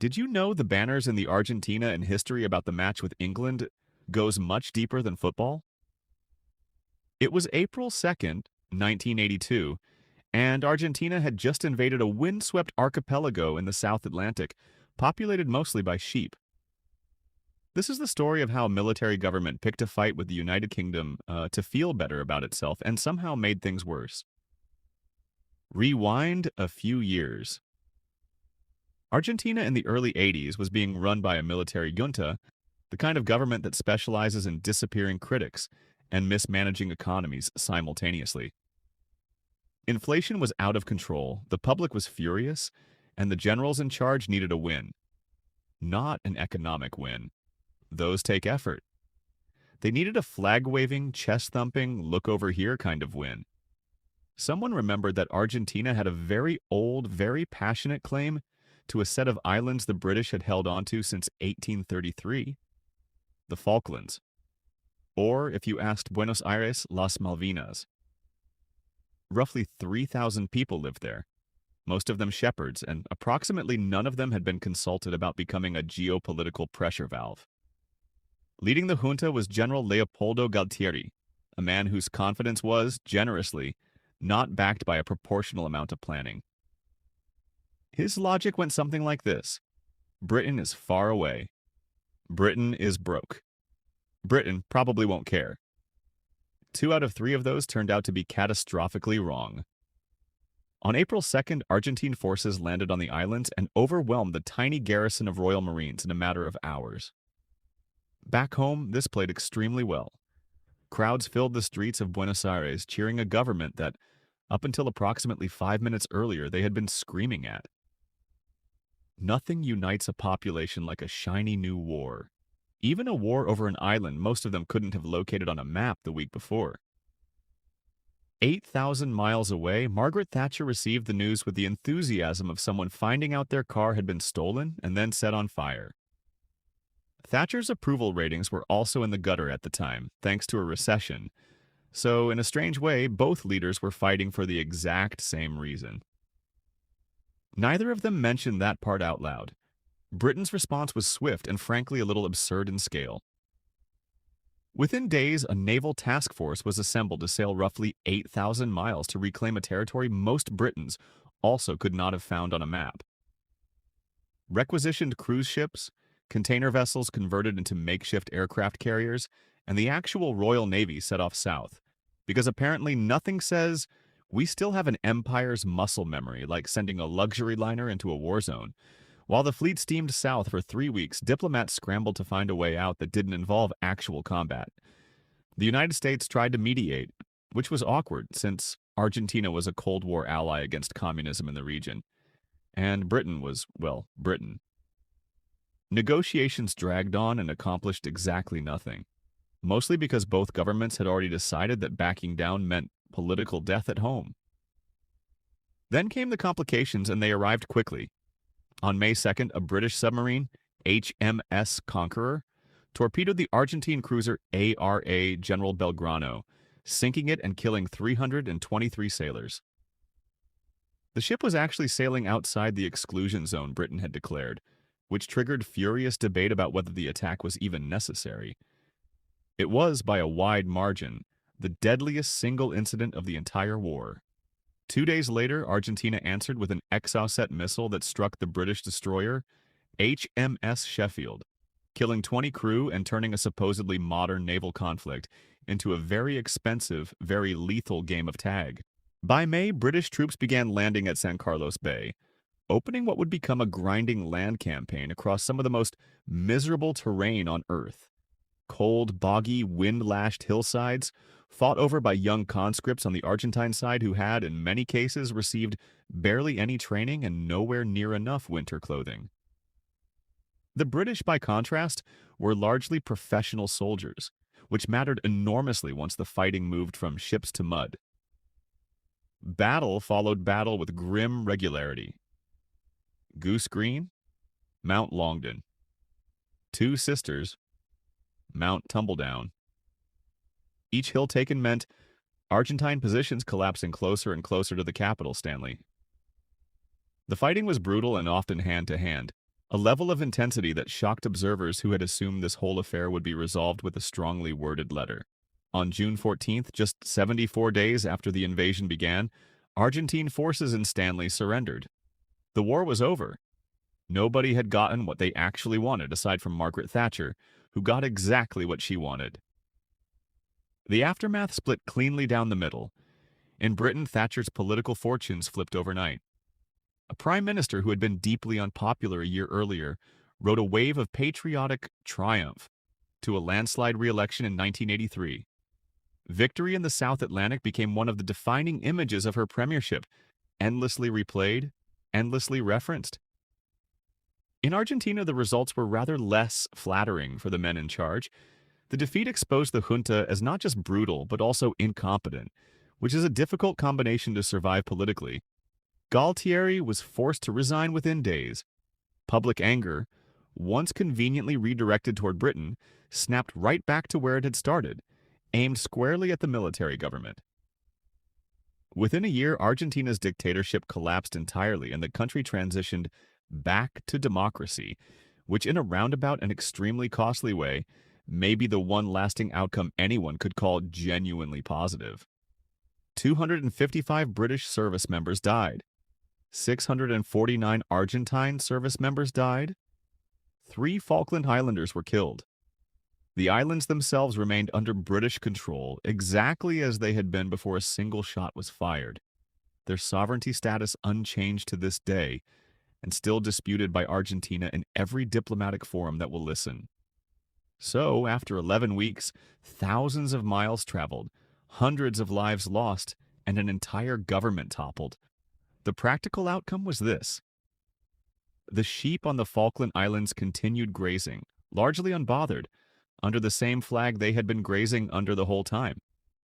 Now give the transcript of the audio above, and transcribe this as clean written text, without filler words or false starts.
Did you know the banners in the Argentina and history about the match with England goes much deeper than football? It was April 2nd, 1982, and Argentina had just invaded a windswept archipelago in the South Atlantic, populated mostly by sheep. This is the story of how a military government picked a fight with the United Kingdom to feel better about itself and somehow made things worse. Rewind a few years. Argentina in the early 80s was being run by a military junta, the kind of government that specializes in disappearing critics and mismanaging economies simultaneously. Inflation was out of control, the public was furious, and the generals in charge needed a win. Not an economic win. Those take effort. They needed a flag-waving, chest-thumping, look-over-here kind of win. Someone remembered that Argentina had a very old, very passionate claim to a set of islands the British had held onto since 1833, the Falklands. Or, if you asked Buenos Aires, Las Malvinas. Roughly 3,000 people lived there, most of them shepherds, and approximately none of them had been consulted about becoming a geopolitical pressure valve. Leading the junta was General Leopoldo Galtieri, a man whose confidence was, generously, not backed by a proportional amount of planning. His logic went something like this. Britain is far away. Britain is broke. Britain probably won't care. 2 out of 3 of those turned out to be catastrophically wrong. On April 2nd, Argentine forces landed on the islands and overwhelmed the tiny garrison of Royal Marines in a matter of hours. Back home, this played extremely well. Crowds filled the streets of Buenos Aires cheering a government that, up until approximately 5 minutes earlier, they had been screaming at. Nothing unites a population like a shiny new war. Even a war over an island most of them couldn't have located on a map the week before. 8,000 miles away, Margaret Thatcher received the news with the enthusiasm of someone finding out their car had been stolen and then set on fire. Thatcher's approval ratings were also in the gutter at the time, thanks to a recession. So, in a strange way, both leaders were fighting for the exact same reason. Neither of them mentioned that part out loud. Britain's response was swift and frankly a little absurd in scale. Within days, a naval task force was assembled to sail roughly 8,000 miles to reclaim a territory most Britons also could not have found on a map. Requisitioned cruise ships, container vessels converted into makeshift aircraft carriers, and the actual Royal Navy set off south, because apparently nothing says we still have an empire's muscle memory like sending a luxury liner into a war zone. While the fleet steamed south for 3 weeks, diplomats scrambled to find a way out that didn't involve actual combat. The United States tried to mediate, which was awkward since Argentina was a Cold War ally against communism in the region, and Britain was, well, Britain. Negotiations dragged on and accomplished exactly nothing, mostly because both governments had already decided that backing down meant political death at home. Then came the complications, and they arrived quickly. On May 2nd, a British submarine, HMS Conqueror, torpedoed the Argentine cruiser ARA General Belgrano, sinking it and killing 323 sailors. The ship was actually sailing outside the exclusion zone Britain had declared, which triggered furious debate about whether the attack was even necessary. It was, by a wide margin, the deadliest single incident of the entire war. 2 days later, Argentina answered with an Exocet missile that struck the British destroyer HMS Sheffield, killing 20 crew and turning a supposedly modern naval conflict into a very expensive, very lethal game of tag. By May, British troops began landing at San Carlos Bay, opening what would become a grinding land campaign across some of the most miserable terrain on Earth. Cold, boggy, wind-lashed hillsides, fought over by young conscripts on the Argentine side who had, in many cases, received barely any training and nowhere near enough winter clothing. The British, by contrast, were largely professional soldiers, which mattered enormously once the fighting moved from ships to mud. Battle followed battle with grim regularity. Goose Green, Mount Longdon. Two Sisters, Mount Tumbledown. Each hill taken meant Argentine positions collapsing closer and closer to the capital, Stanley. The fighting was brutal and often hand-to-hand, a level of intensity that shocked observers who had assumed this whole affair would be resolved with a strongly worded letter. On June 14th, just 74 days after the invasion began, Argentine forces in Stanley surrendered. The war was over. Nobody had gotten what they actually wanted, aside from Margaret Thatcher, who got exactly what she wanted. The aftermath split cleanly down the middle. In Britain, Thatcher's political fortunes flipped overnight. A prime minister who had been deeply unpopular a year earlier rode a wave of patriotic triumph to a landslide re-election in 1983. Victory in the South Atlantic became one of the defining images of her premiership, endlessly replayed, endlessly referenced. In Argentina, the results were rather less flattering for the men in charge. The defeat exposed the junta as not just brutal, but also incompetent, which is a difficult combination to survive politically. Galtieri was forced to resign within days. Public anger, once conveniently redirected toward Britain, snapped right back to where it had started, aimed squarely at the military government. Within a year, Argentina's dictatorship collapsed entirely and the country transitioned back to democracy, which in a roundabout and extremely costly way may be the one lasting outcome anyone could call genuinely positive. 255 British service members died. 649 Argentine service members died. 3 Falkland Islanders were killed. The islands themselves remained under British control exactly as they had been before a single shot was fired, their sovereignty status unchanged to this day and still disputed by Argentina in every diplomatic forum that will listen. So, after 11 weeks, thousands of miles traveled, hundreds of lives lost, and an entire government toppled. The practical outcome was this. The sheep on the Falkland Islands continued grazing, largely unbothered, under the same flag they had been grazing under the whole time.